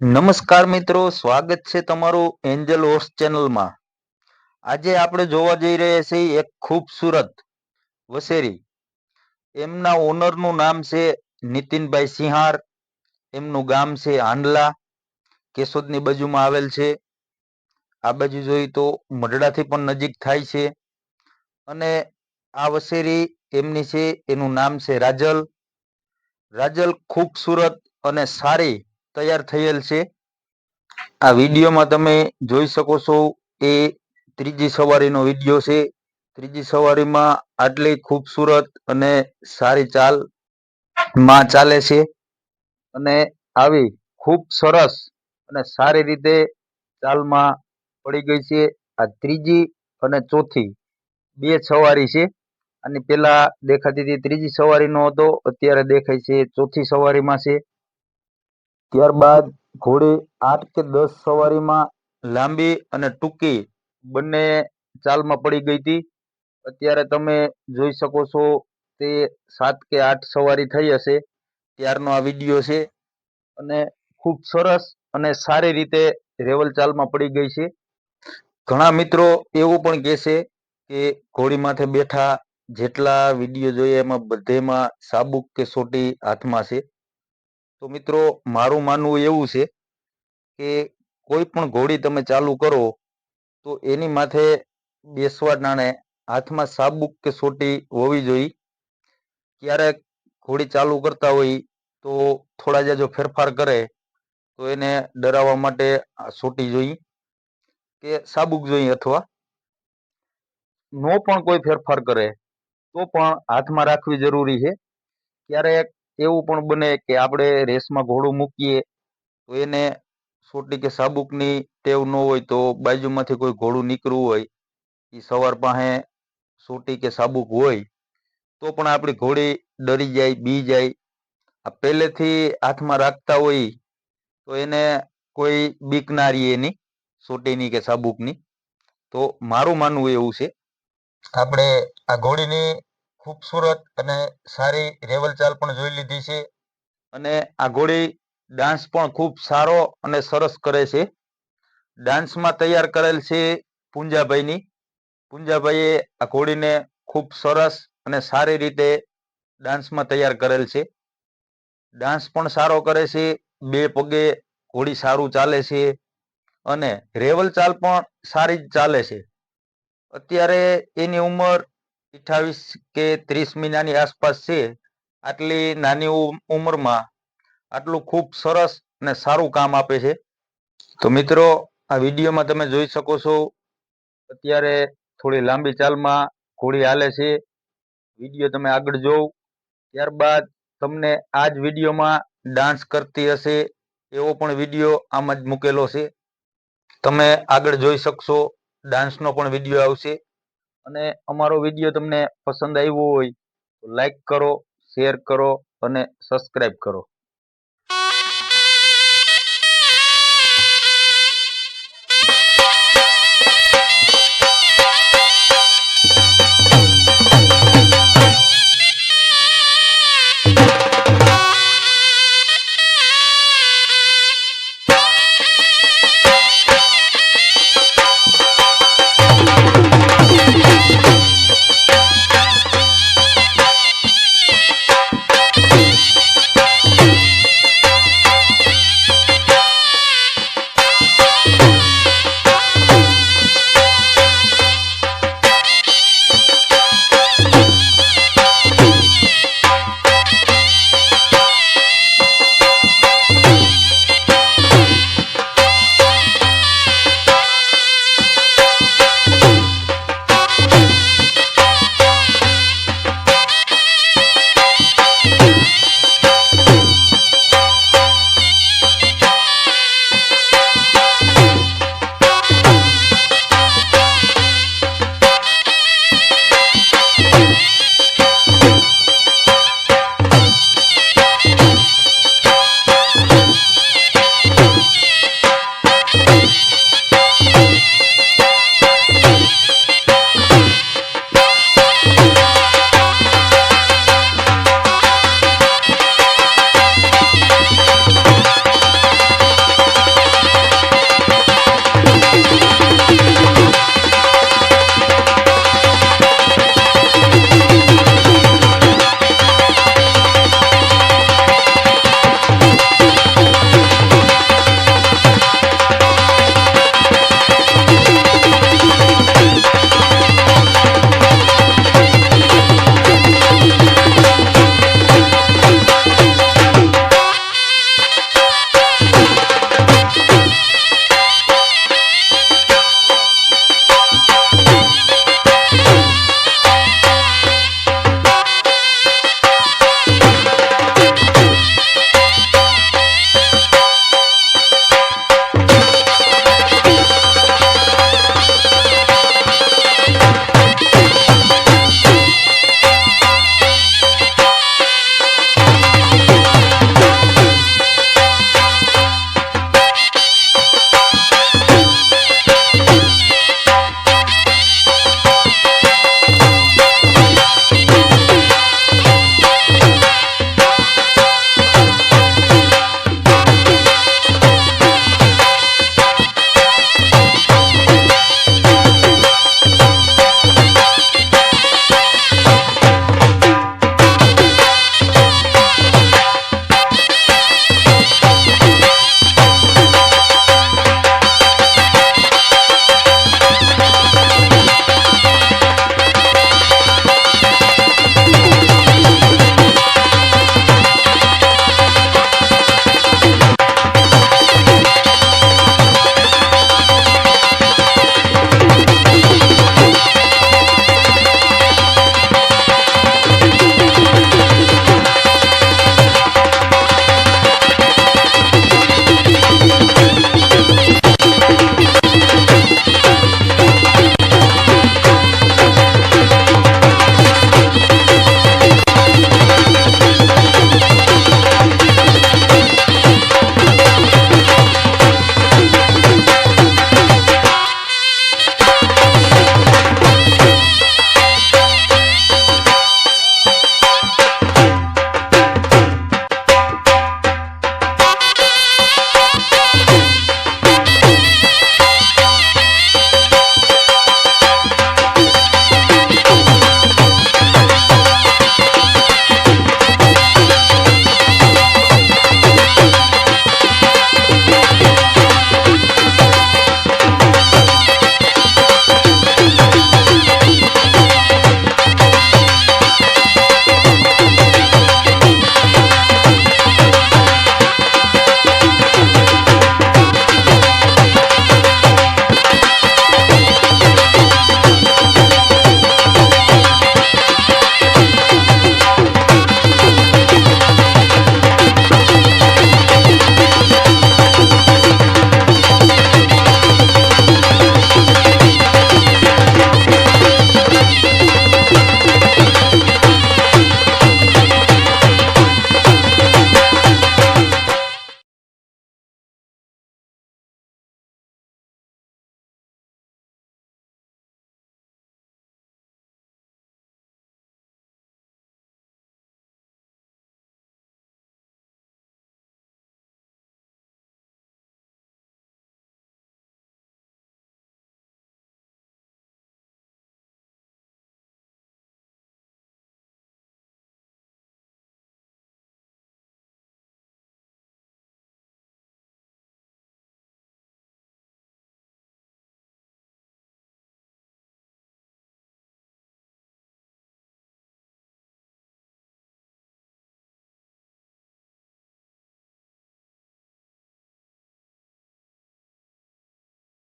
નમસ્કાર મિત્રો, સ્વાગત છે તમારું એન્જલ હોર્સ ચેનલમાં. આજે આપણે જોવા જઈ રહ્યા છીએ એક ખૂબસૂરત વસેરી. એમના ઓનરનું નામ છે નીતિનભાઈ સિંહાર. એમનું ગામ છે હાંડલા, કેશોદની બાજુમાં આવેલ છે. આ બાજુ જોઈએ તો મઢડાથી પણ નજીક થાય છે. અને આ વસેરી એમની છે, એનું નામ છે રાજલ. રાજલ ખૂબસૂરત અને સારી તૈયાર થયેલ છે. આ વિડીયોમાં તમે જોઈ શકો છો એ ત્રીજી સવારીનો વિડીયો છે. ત્રીજી સવારીમાં આટલી ખૂબસૂરત અને સારી ચાલમાં ચાલે છે. અને આવી ખૂબ સરસ અને સારી રીતે ચાલમાં પડી ગઈ છે. આ ત્રીજી અને ચોથી બે સવારી છે. અને પેલા દેખાતી હતી ત્રીજી સવારીનો હતો, અત્યારે દેખાય છે ચોથી સવારીમાં છે. ત્યારબાદ ઘોડી 8 કે 10 સવારીમાં લાંબી અને ટૂંકી બંને ચાલમાં પડી ગઈ હતી. અત્યારે તમે જોઈ શકો છો તે 7 કે 8 સવારી થઈ હશે ત્યારનો આ વિડીયો છે. અને ખૂબ સરસ અને સારી રીતે રેવલ ચાલમાં પડી ગઈ છે. ઘણા મિત્રો એવું પણ કહેશે કે ઘોડી માથે બેઠા જેટલા વિડીયો જોઈએ એમાં બધેમાં સાબુક કે સોટી હાથમાં છે. તો મિત્રો, મારું માનવું એવું છે કે કોઈ પણ ઘોડી તમે ચાલુ કરો તો એની માથે બેસવા ટાણે હાથમાં સાબુક કે સોટી હોવી જોઈએ. ક્યારેક ઘોડી ચાલુ કરતા હોય તો થોડા જો ફેરફાર કરે તો એને ડરાવવા માટે સોટી જોઈએ કે સાબુક જોઈએ, અથવા નો પણ કોઈ ફેરફાર કરે તો પણ હાથમાં રાખવી જરૂરી છે. ક્યારેક એવું પણ બને કે આપણે રેસમાં ઘોડું મૂકીએ તો એને સોટી કે સાબુકની ટેવ ન હોય તો બાજુમાંથી કોઈ ઘોડું નીકળવું હોય, એ સવાર પાસે સોટી કે સાબુક હોય તો પણ આપણી ઘોડી ડરી જાય, બી જાય. આ પહેલેથી હાથમાં રાખતા હોય તો એને કોઈ બીક ના રહે એની સોટીની કે સાબુકની. તો મારું માનવું એવું છે. આપણે આ ઘોડીની ખૂબસૂરત અને સારી રેવલ ચાલ પણ જોઈ લીધી છે. અને આ ઘોડી ડાન્સ પણ ખૂબ સારો અને સરસ કરે છે. ડાન્સમાં તૈયાર કરેલ છે પુંજાભાઈની. પુંજાભાઈએ આ ઘોડીને ખૂબ સરસ અને સારી રીતે ડાન્સમાં તૈયાર કરેલ છે. ડાન્સ પણ સારો કરે છે, બે પગે ઘોડી સારું ચાલે છે અને રેવલ ચાલ પણ સારી જ ચાલે છે. અત્યારે એની ઉંમર 28 કે 30 મહિનાની આસપાસ છે. આટલી નાની ઉંમરમાં આટલું ખૂબ સરસ અને સારું કામ આપે છે. તો મિત્રો, આ વિડીયોમાં તમે જોઈ શકો છો અત્યારે થોડી લાંબી ચાલમાં ઘોડી હાલે છે. વિડીયો તમે આગળ જોવ ત્યારબાદ તમને આ જ વિડીયોમાં ડાન્સ કરતી હશે એવો પણ વિડીયો આમાં જ મૂકેલો છે. તમે આગળ જોઈ શકશો, ડાન્સનો પણ વિડીયો આવશે. અને અમારો વિડીયો તમને પસંદ આવ્યો હોય તો લાઈક કરો, શેર કરો અને સબસ્ક્રાઈબ કરો.